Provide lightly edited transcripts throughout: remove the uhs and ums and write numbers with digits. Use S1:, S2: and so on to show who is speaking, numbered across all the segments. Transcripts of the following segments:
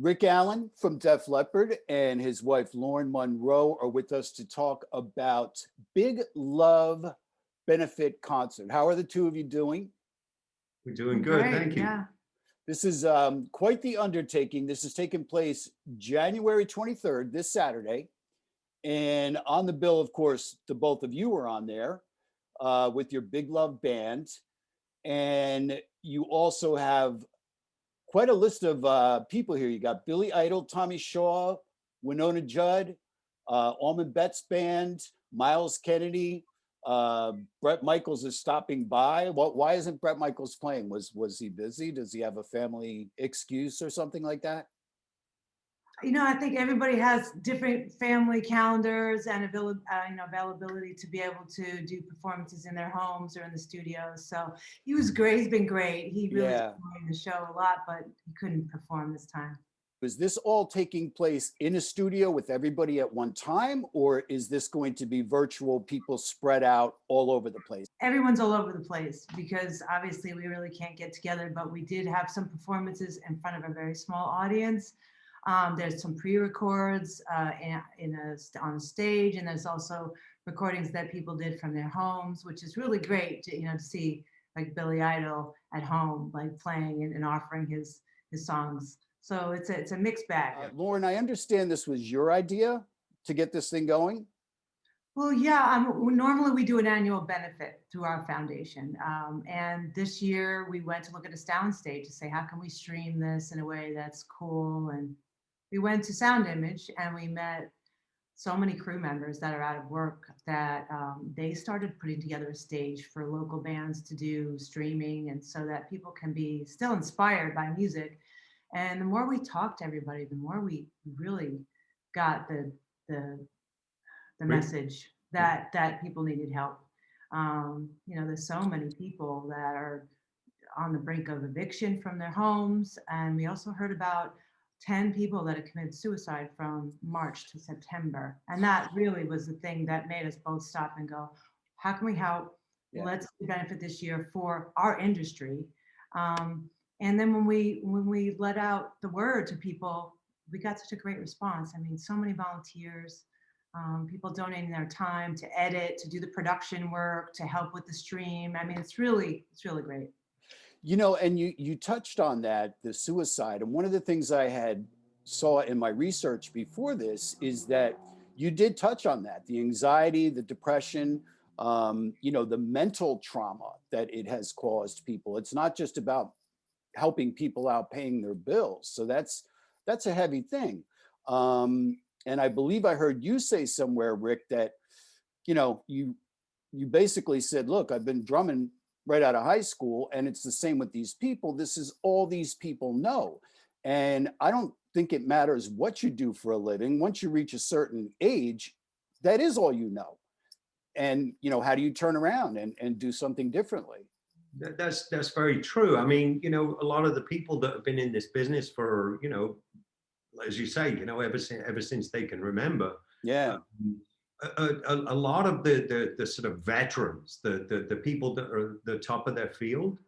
S1: Rick Allen from Def Leppard and his wife Lauren Monroe are with us to talk about Big Love benefit concert. How are the two of you doing?
S2: We're doing good,
S3: Great,
S2: thank you.
S3: yeah.
S1: This is quite the undertaking. This is taking place January 23rd, this Saturday. And on the bill, of course, the both of you are on there with your Big Love band. And you also have quite a list of people here. You got Billy Idol, Tommy Shaw, Winona Judd, Allman Betts Band, Miles Kennedy, Bret Michaels is stopping by. Why isn't Bret Michaels playing? Was he busy? Does he have a family excuse or something like that?
S3: You know, I think everybody has different family calendars and availability to be able to do performances in their homes or in the studios. So he was great. He's been great. He really
S1: Yeah.
S3: enjoyed the show a lot, but he couldn't perform this time.
S1: Is this all taking place in a studio with everybody at one time, or is this going to be virtual, people spread out all over the place?
S3: Everyone's all over the place because obviously we really can't get together, but we did have some performances in front of a very small audience. There's some pre-records on stage, and there's also recordings that people did from their homes, which is really great to see like Billy Idol at home, like playing and offering his songs. So it's a mixed bag.
S1: Lauren, I understand this was your idea to get this thing going.
S3: Well, yeah, normally we do an annual benefit through our foundation. And this year we went to look at a sound stage to say, how can we stream this in a way that's cool? And we went to Sound Image and we met so many crew members that are out of work that they started putting together a stage for local bands to do streaming, and so that people can be still inspired by music. And the more we talked to everybody, the more we really got the message that people needed help. There's so many people that are on the brink of eviction from their homes, and we also heard about 10 people that have committed suicide from March to September. And that really was the thing that made us both stop and go, how can we help? Yeah. Let's benefit this year for our industry. And then when we let out the word to people, we got such a great response. I mean, so many volunteers, people donating their time to edit, to do the production work, to help with the stream. I mean, it's really great.
S1: And you touched on that, the suicide. And one of the things I had saw in my research before this is that you did touch on that, the anxiety, the depression, the mental trauma that it has caused people. It's not just about helping people out paying their bills. So that's a heavy thing. And I believe I heard you say somewhere, Rick, that, you basically said, look, I've been drumming right out of high school, and it's the same with these people. This is all these people know. And I don't think it matters what you do for a living. Once you reach a certain age, that is all you know. And, how do you turn around and do something differently?
S2: That's very true. I mean, a lot of the people that have been in this business for, as you say, ever since they can remember.
S1: Yeah.
S2: A lot of the sort of veterans, the people that are the top of their field,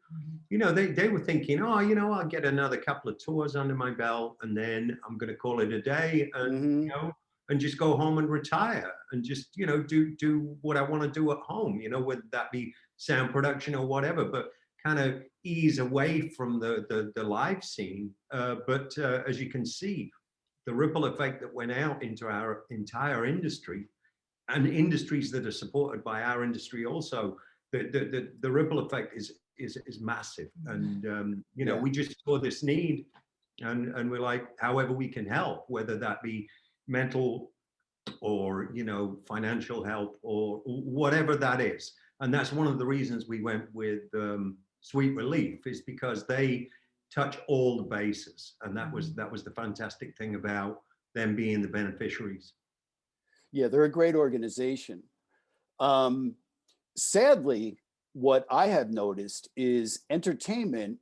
S2: they were thinking, I'll get another couple of tours under my belt, and then I'm going to call it a day, and and just go home and retire, and just do what I want to do at home, whether that be sound production or whatever, but kind of ease away from the live scene. But as you can see, the ripple effect that went out into our entire industry, and industries that are supported by our industry also, the ripple effect is massive. And we just saw this need, and we're like, however we can help, whether that be mental or financial help or whatever that is. And that's one of the reasons we went with Sweet Relief, is because they touch all the bases, and that was the fantastic thing about them being the beneficiaries.
S1: Yeah, they're a great organization. Sadly, what I have noticed is entertainment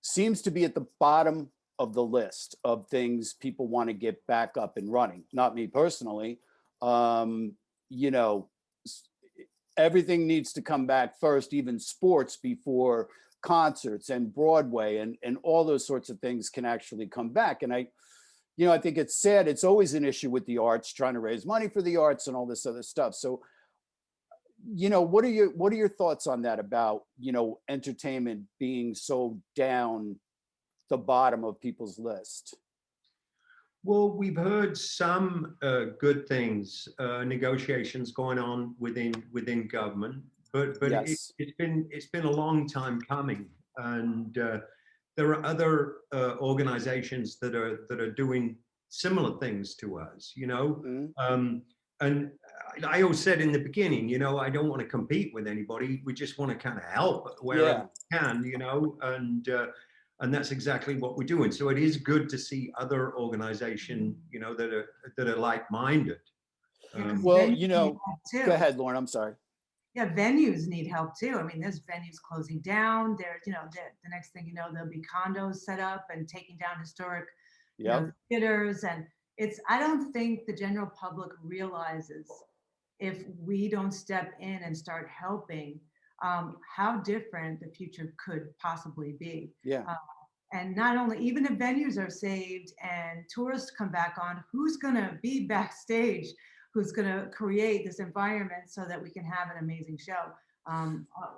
S1: seems to be at the bottom of the list of things people want to get back up and running. Not me personally. Everything needs to come back first, even sports, before concerts and Broadway and all those sorts of things can actually come back. And I think it's sad. It's always an issue with the arts, trying to raise money for the arts and all this other stuff. So, what are your thoughts on that about, entertainment being so down the bottom of people's list?
S2: Well, we've heard some good things, negotiations going on within government, but
S1: Yes.
S2: it's been a long time coming, and there are other organizations that are doing similar things to us,
S1: Mhm.
S2: and I always said in the beginning, I don't want to compete with anybody. We just want to kind of help wherever
S1: Yeah.
S2: we can, and that's exactly what we're doing. So it is good to see other organization, that are like-minded.
S3: Yeah, because
S1: Well,
S3: venues need help
S1: go
S3: too.
S1: ahead, Lauren. I'm sorry.
S3: Yeah, venues need help too. I mean, there's venues closing down. There's, the next thing you know, there'll be condos set up and taking down historic,
S1: Yep.
S3: theaters. And I don't think the general public realizes, if we don't step in and start helping, how different the future could possibly be.
S1: Yeah.
S3: And not only, even if venues are saved and tourists come back on, who's going to be backstage? Who's going to create this environment so that we can have an amazing show?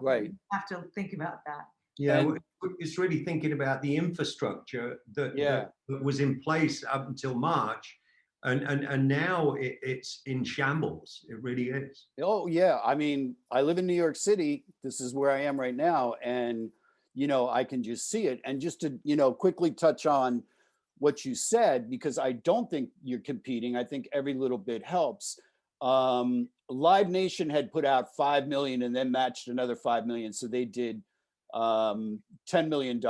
S1: Right.
S3: We have to think about that.
S2: Yeah,
S1: And
S2: it's really thinking about the infrastructure
S1: yeah.
S2: that was in place up until March, and now it's in shambles. It really is.
S1: Oh, yeah. I mean, I live in New York City. This is where I am right now. And, I can just see it. And just to, quickly touch on what you said, because I don't think you're competing. I think every little bit helps. Live Nation had put out 5 million and then matched another 5 million. So they did $10 million.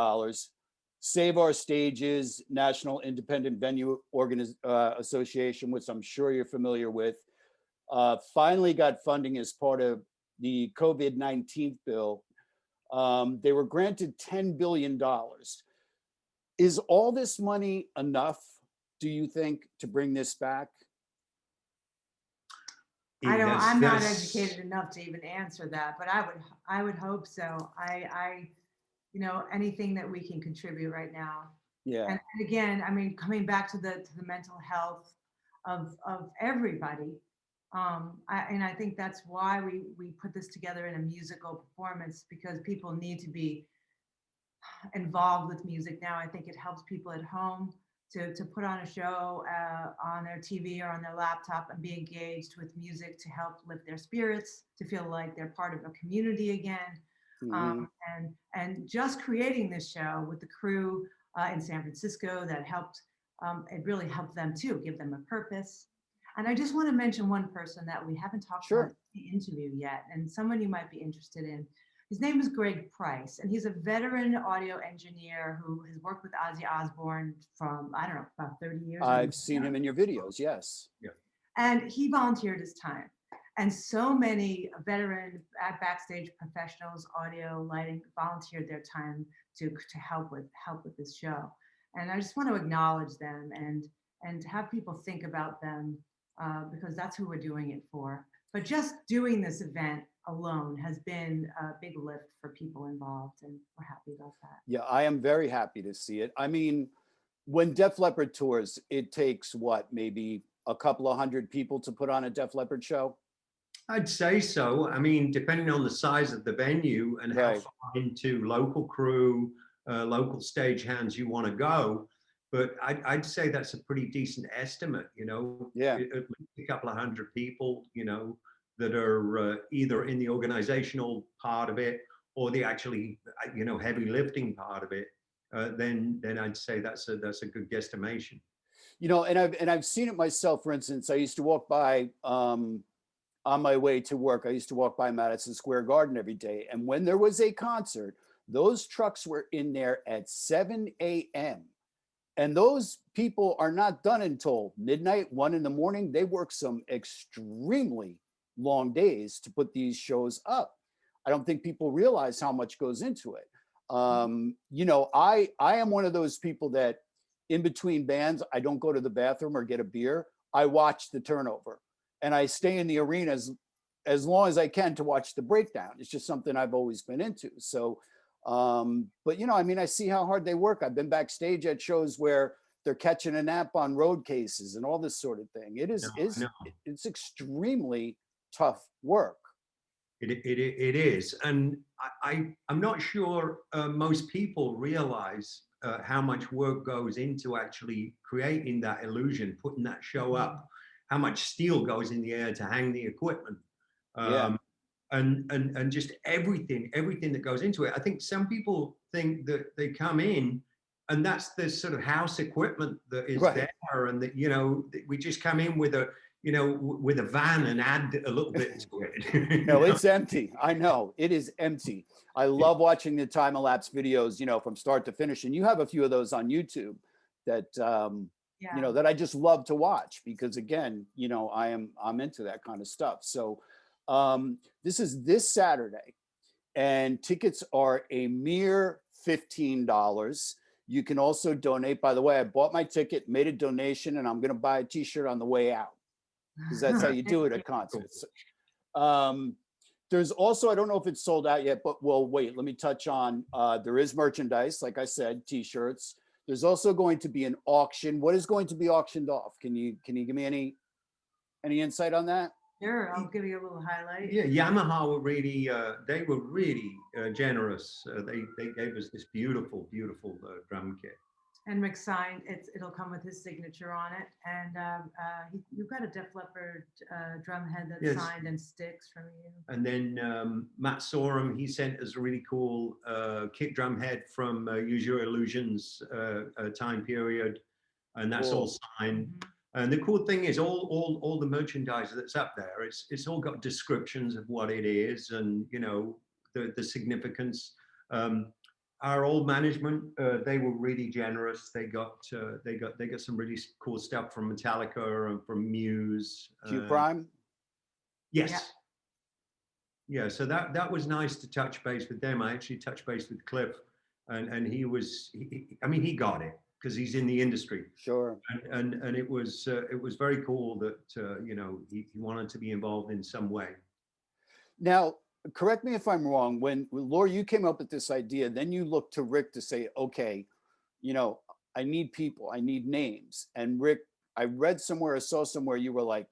S1: Save Our Stages, National Independent Venue Association, which I'm sure you're familiar with, finally got funding as part of the COVID-19 bill. They were granted $10 billion. Is all this money enough, do you think, to bring this back?
S3: I'm not educated enough to even answer that, but I would hope so. Anything that we can contribute right now.
S1: Yeah.
S3: And again, I mean, coming back to the mental health of everybody. And I think that's why we put this together in a musical performance, because people need to be involved with music now. I think it helps people at home to put on a show on their TV or on their laptop and be engaged with music to help lift their spirits, to feel like they're part of a community again.
S1: Mm-hmm.
S3: And just creating this show with the crew in San Francisco that helped, it really helped them too, give them a purpose. And I just want to mention one person that we haven't talked about in the interview yet, and someone you might be interested in. His name is Greg Price, and he's a veteran audio engineer who has worked with Ozzy Osbourne from, I don't know, about 30 years.
S1: I've seen him in your videos, yes.
S2: Yeah.
S3: And he volunteered his time. And so many veteran backstage professionals, audio, lighting, volunteered their time to help with this show. And I just want to acknowledge them and have people think about them, because that's who we're doing it for. But just doing this event alone has been a big lift for people involved, and we're happy about that.
S1: Yeah, I am very happy to see it. I mean, when Def Leppard tours, it takes what, maybe a couple of hundred people to put on a Def Leppard show?
S2: I'd say so. I mean, depending on the size of the venue and how
S1: Right.
S2: far into local crew, local stage hands you want to go, but I'd say that's a pretty decent estimate.
S1: Yeah.
S2: At least a couple of hundred people, that are either in the organizational part of it or the actually, heavy lifting part of it. Then I'd say that's a good guesstimation.
S1: And I've seen it myself. For instance, I used to walk by on my way to work. I used to walk by Madison Square Garden every day. And when there was a concert, those trucks were in there at 7 a.m. And those people are not done until midnight, 1 in the morning. They work some extremely long days to put these shows up. I don't think people realize how much goes into it. I am one of those people that in between bands, I don't go to the bathroom or get a beer. I watch the turnover and I stay in the arena as long as I can to watch the breakdown. It's just something I've always been into. So, But you know, I mean, I see how hard they work. I've been backstage at shows where they're catching a nap on road cases and all this sort of thing. It
S2: No,
S1: is
S2: no.
S1: it's extremely tough work.
S2: It is, and I'm not sure most people realize how much work goes into actually creating that illusion, putting that show up, how much steel goes in the air to hang the equipment,
S1: Yeah,
S2: um, and just everything that goes into it. I think some people think that they come in and that's the sort of house equipment that is
S1: right.
S2: there, and that you know we just come in with a with a van and add a little bit to it.
S1: No, it's empty. I know it is empty. I love watching the time elapse videos, you know, from start to finish. And you have a few of those on YouTube that, you
S3: Yeah.
S1: know, that I just love to watch because again, you know, I'm into that kind of stuff. So this is this Saturday and tickets are a mere $15. You can also donate. By the way, I bought my ticket, made a donation, and I'm going to buy a t-shirt on the way out because that's how you
S3: Thank
S1: do it
S3: you.
S1: at concerts. Um, there's also, I don't know if it's sold out yet, but well, wait, let me touch on, there is merchandise, like I said, t-shirts. There's also going to be an auction. What is going to be auctioned off? Can you give me any insight on that?
S3: Sure, I'll give you a little highlight.
S2: Yeah, Yamaha were really they were really generous. They gave us this beautiful drum kit.
S3: And Rick signed, it'll come with his signature on it. And you've got a Def Leppard drum head that's
S2: Yes.
S3: signed and sticks from you.
S2: And then Matt Sorum, he sent us a really cool kick drum head from Use Your Illusions time period, and that's all
S1: Cool.
S2: signed.
S3: Mhm.
S2: And the cool thing is all the merchandise that's up there, it's all got descriptions of what it is and you know the significance. Our old management, they were really generous. They got some really cool stuff from Metallica and from Muse.
S1: Q Prime?
S2: Yes. Yeah, so that was nice to touch base with them. I actually touched base with Cliff, and I mean, he got it because he's in the industry,
S1: Sure.
S2: and it was very cool that you know he wanted to be involved in some way.
S1: Now, correct me if I'm wrong. When Laura, you came up with this idea, then you looked to Rick to say, okay, you know, I need people, I need names. And Rick, I read somewhere, I saw somewhere you were like,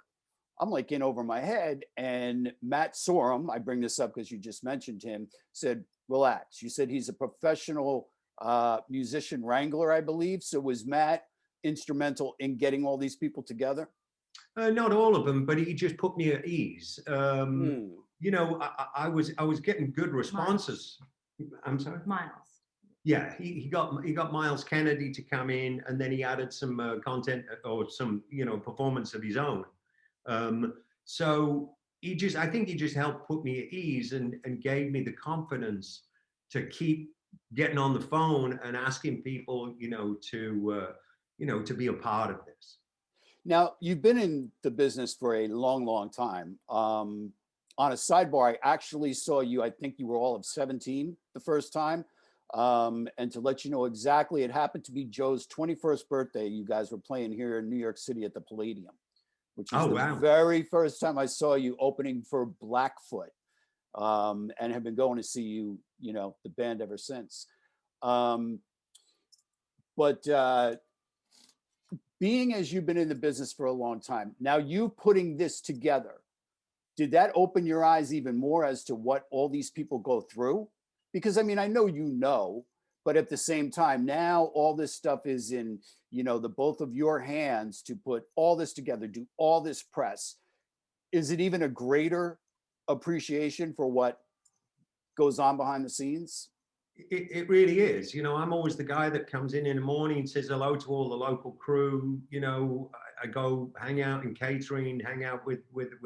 S1: I'm like in over my head. And Matt Sorum, I bring this up because you just mentioned him, said, relax. You said he's a professional musician wrangler, I believe. So was Matt instrumental in getting all these people together?
S2: Not all of them, but he just put me at ease.
S1: Hmm.
S2: You know, I was getting good responses. I'm sorry.
S3: Miles.
S2: Yeah, he got Miles Kennedy to come in, and then he added some content or some performance of his own. So I think he just helped put me at ease and gave me the confidence to keep getting on the phone and asking people, to be a part of this.
S1: Now, you've been in the business for a long, long time. On a sidebar, I actually saw you, I think you were all of 17 the first time. And to let you know exactly, it happened to be Joe's 21st birthday. You guys were playing here in New York City at the Palladium, which is
S2: Oh,
S1: the
S2: wow.
S1: very first time I saw you opening for Blackfoot, and have been going to see you, the band ever since. But being as you've been in the business for a long time, now you putting this together, did that open your eyes even more as to what all these people go through? Because I mean, I know, but at the same time, now all this stuff is in, the both of your hands to put all this together, do all this press. Is it even a greater appreciation for what goes on behind the scenes?
S2: It really is. I'm always the guy that comes in the morning and says hello to all the local crew. I go hang out in catering, hang out with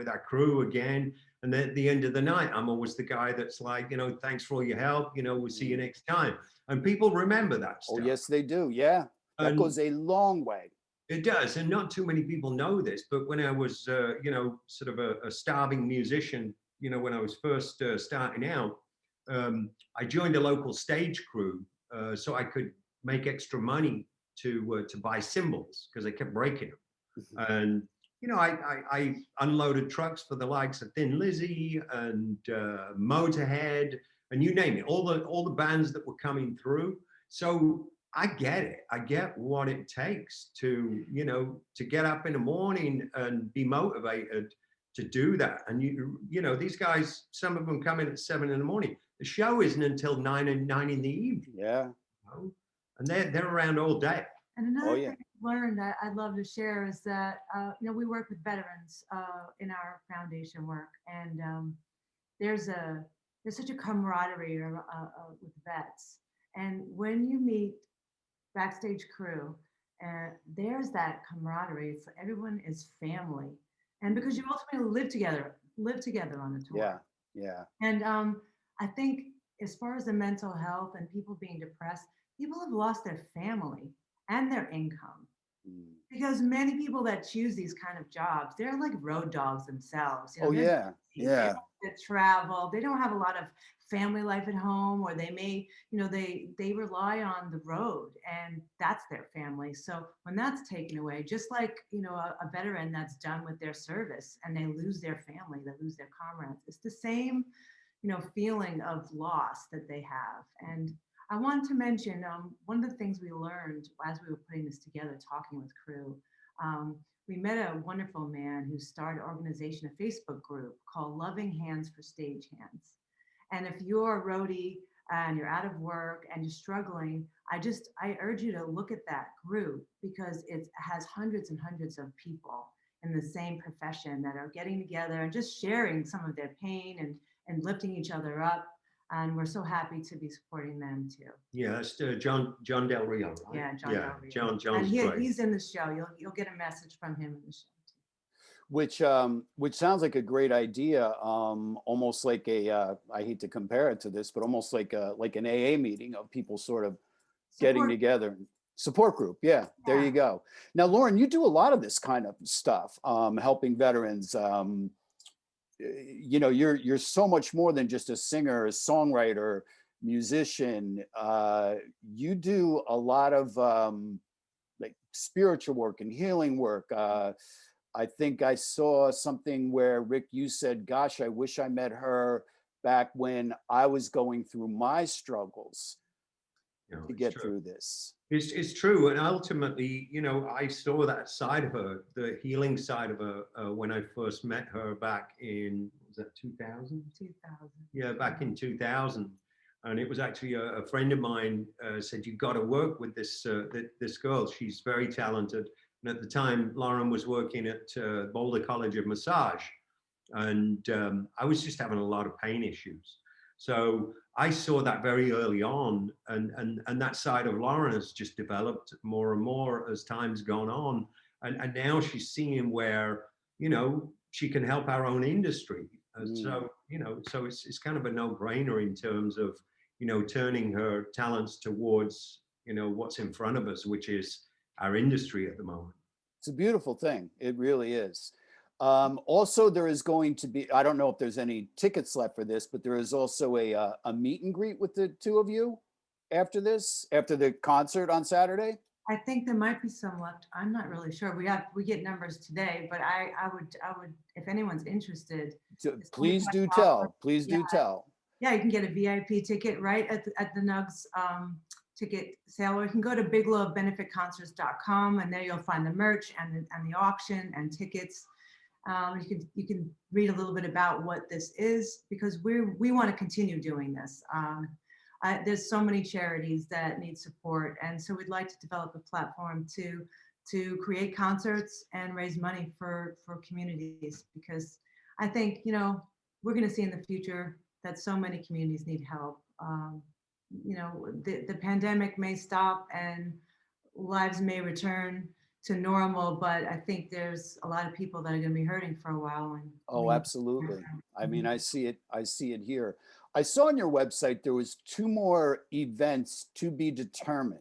S2: our crew again. And then at the end of the night, I'm always the guy that's like, thanks for all your help. We'll see you next time. And people remember that stuff.
S1: Oh, yes, they do. Yeah. That goes a long way.
S2: It does. And not too many people know this, but when I was, sort of a starving musician, when I was first starting out, I joined a local stage crew so I could make extra money to buy cymbals because I kept breaking them. And I unloaded trucks for the likes of Thin Lizzy and Motorhead and you name it, all the bands that were coming through. So I get it. I get what it takes to, you know, to get up in the morning and be motivated to do that. And you know, these guys, some of them come in at 7 in the morning. The show isn't until 9 in the evening.
S1: Yeah.
S2: You know? And they're around all day.
S3: And
S1: Oh,
S3: another
S1: yeah.
S3: thing I've learned that I'd love to share is that, you know, we work with veterans in our foundation work, and there's such a camaraderie with vets. And when you meet backstage crew, there's that camaraderie. It's everyone is family, and because you ultimately live together on the tour.
S1: Yeah. Yeah.
S3: And I think as far as the mental health and people being depressed, people have lost their family and their income.
S1: Mm.
S3: Because many people that choose these kind of jobs, they're like road dogs themselves. You know,
S1: Oh,
S3: they're
S1: yeah.
S3: busy,
S1: Yeah.
S3: they don't get to travel. They don't have a lot of family life at home, or they may, you know, they rely on the road, and that's their family. So when that's taken away, just like, you know, a veteran that's done with their service and they lose their family, they lose their comrades, it's the same, you know, feeling of loss that they have. And I want to mention one of the things we learned as we were putting this together, talking with crew. We met a wonderful man who started an organization, a Facebook group called Loving Hands for Stagehands. And if you're a roadie and you're out of work and you're struggling, I urge you to look at that group, because it has hundreds and hundreds of people in the same profession that are getting together and just sharing some of their pain and lifting each other up. And we're so happy to be supporting them too.
S2: Yeah, that's John Del Rio, right?
S3: Yeah, John Del Rio.
S2: John's
S3: And
S2: great.
S3: he's in the show. You'll get a message from him in the show too.
S1: Which sounds like a great idea. Almost like I hate to compare it to this, but almost like an AA meeting of people sort of getting
S3: Support-
S1: together. Support group. Yeah, there you go. Now, Lauren, you do a lot of this kind of stuff, helping veterans. You know, you're so much more than just a singer, a songwriter, musician. You do a lot of like spiritual work and healing work. I think I saw something where, Rick, you said, gosh, I wish I met her back when I was going through my struggles to get through this.
S2: It's true. And ultimately, you know, I saw that side of her, the healing side of her, when I first met her back in, was that 2000?
S3: 2000.
S2: Yeah, back in 2000. And it was actually a friend of mine said, you've got to work with this girl. She's very talented. And at the time, Lauren was working at Boulder College of Massage. And I was just having a lot of pain issues. So I saw that very early on, and that side of Lauren has just developed more and more as time's gone on. And now she's seeing where, you know, she can help our own industry. So, you know, so it's kind of a no-brainer in terms of, you know, turning her talents towards, you know, what's in front of us, which is our industry at the moment.
S1: It's a beautiful thing. It really is. Also, there is going to be, I don't know if there's any tickets left for this, but there is also a meet and greet with the two of you after this, after the concert on Saturday.
S3: I think there might be some left. I'm not really sure. We get numbers today, but I would, if anyone's interested.
S1: Please do tell. Please do tell.
S3: Yeah, you can get a VIP ticket right at the Nugs ticket sale, or you can go to BigLoveBenefitConcerts.com, and there you'll find the merch and the auction and tickets. You can read a little bit about what this is, because we want to continue doing this. There's so many charities that need support, and so we'd like to develop a platform to create concerts and raise money for communities, because I think, you know, we're going to see in the future that so many communities need help. You know, the pandemic may stop and lives may return to normal, but I think there's a lot of people that are going to be hurting for a while. And
S1: oh, absolutely. I mean, I see it here. I saw on your website there was 2 more events to be determined.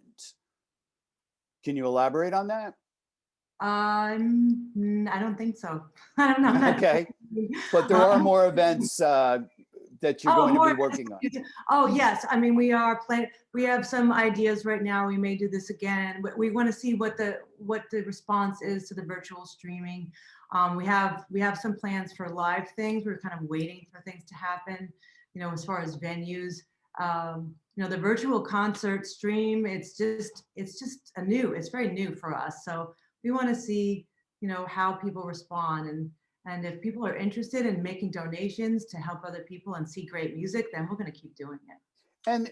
S1: Can you elaborate on that?
S3: I don't think so. I don't know.
S1: Okay, but there are more events that you're going to be working on.
S3: Oh yes, I mean, we are planning. We have some ideas right now. We may do this again, but we want to see what the response is to the virtual streaming. We have some plans for live things. We're kind of waiting for things to happen. as far as venues. The virtual concert stream, it's just it's very new for us. So we want to see, how people respond, and if people are interested in making donations to help other people and see great music, then we're going to keep doing it.
S1: And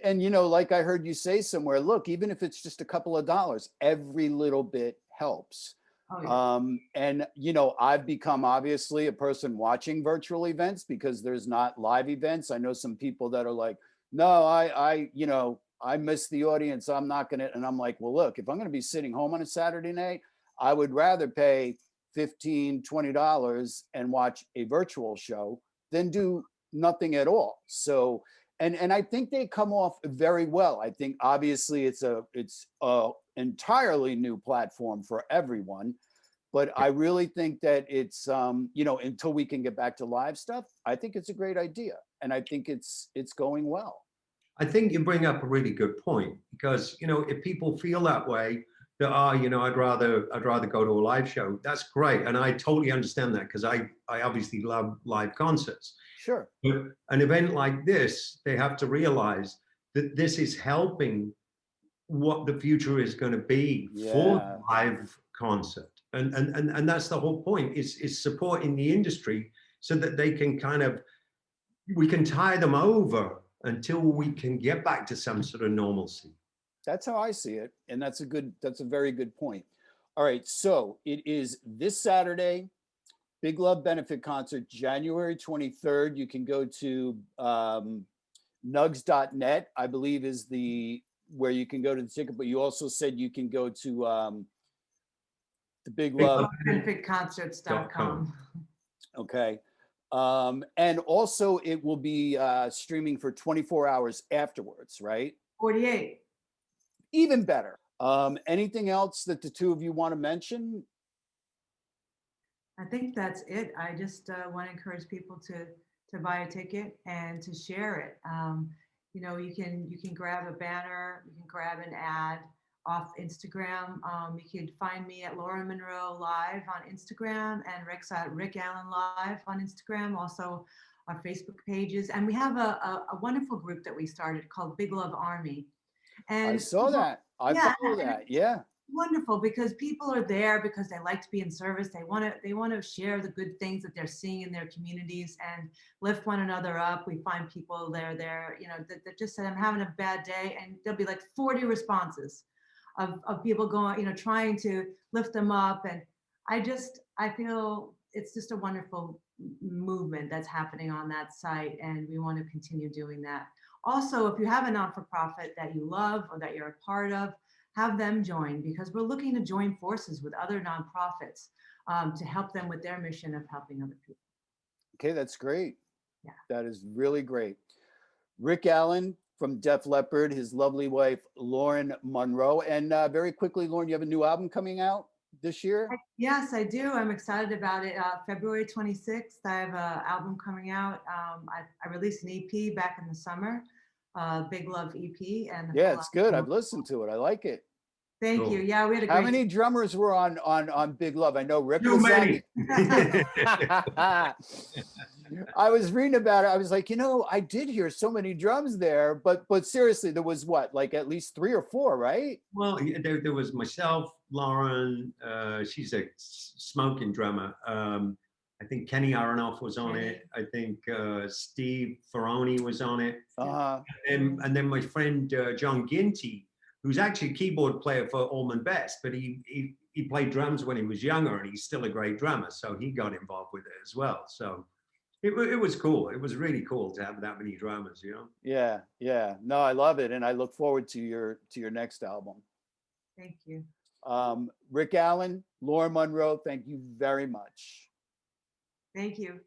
S1: like I heard you say somewhere, look, even if it's just a couple of dollars, every little bit helps.
S3: Oh, yeah.
S1: And I've become obviously a person watching virtual events because there's not live events. I know some people that are like, no, I miss the audience. I'm not gonna. And I'm like, well, look, if I'm gonna be sitting home on a Saturday night, I would rather pay $15-20 and watch a virtual show than do nothing at all. So, and I think they come off very well. I think obviously it's a entirely new platform for everyone, but I really think that it's until we can get back to live stuff, I think it's a great idea, and I think it's going well.
S2: I think you bring up a really good point, because if people feel that way, that I'd rather go to a live show, that's great, and I totally understand that, because I obviously love live concerts.
S1: Sure.
S2: But an event like this, they have to realize that this is helping what the future is going to be for
S1: Yeah.
S2: live concert, and that's the whole point, is supporting the industry so that they can we can tie them over until we can get back to some sort of normalcy.
S1: That's how I see it. And that's a very good point. All right. So it is this Saturday, Big Love Benefit Concert, January 23rd. You can go to nugs.net, I believe is where you can go to the ticket, but you also said you can go to the Big Love
S3: benefitconcerts.com.
S1: Okay. And also it will be streaming for 24 hours afterwards, right?
S3: 48.
S1: Even better. Anything else that the two of you want to mention?
S3: I think that's it. I just want to encourage people to buy a ticket and to share it. You can grab a banner, you can grab an ad off Instagram. You could find me at Lauren Monroe Live on Instagram, and Rick's at Rick Allen Live on Instagram, also our Facebook pages. And we have a wonderful group that we started called Big Love Army. And
S1: I saw that. I follow that. Yeah.
S3: Wonderful, because people are there because they like to be in service. They want to share the good things that they're seeing in their communities and lift one another up. We find people there, that just said, I'm having a bad day, and there'll be like 40 responses of people going, trying to lift them up. And I feel it's just a wonderful movement that's happening on that site, and we want to continue doing that. Also, if you have a non-for-profit that you love or that you're a part of, have them join, because we're looking to join forces with other nonprofits to help them with their mission of helping other people.
S1: Okay, that's great.
S3: Yeah.
S1: That is really great. Rick Allen from Def Leppard, his lovely wife, Lauren Monroe. And very quickly, Lauren, you have a new album coming out this year?
S3: Yes, I do. I'm excited about it. February 26th, I have an album coming out. I released an EP back in the summer, Big Love EP. And
S1: yeah, it's good. I've listened to it. I like it.
S3: Thank
S2: Cool.
S3: you. Yeah, we had a great.
S1: How many drummers were on Big Love? I know Rick
S2: Too
S1: was
S2: many.
S1: I was reading about it. I was like, I did hear so many drums there, but seriously, there was what, like at least 3 or 4, right?
S2: Well, there was myself, Lauren. She's a smoking drummer. I think Kenny Aronoff was on it. I think Steve Ferroni was on it. And then my friend John Ginty, who's actually a keyboard player for Allman Best, but he played drums when he was younger, and he's still a great drummer, so he got involved with it as well. So it was cool. It was really cool to have that many drummers,
S1: Yeah. No, I love it, and I look forward to your next album.
S3: Thank you.
S1: Rick Allen, Lauren Monroe, thank you very much.
S3: Thank you.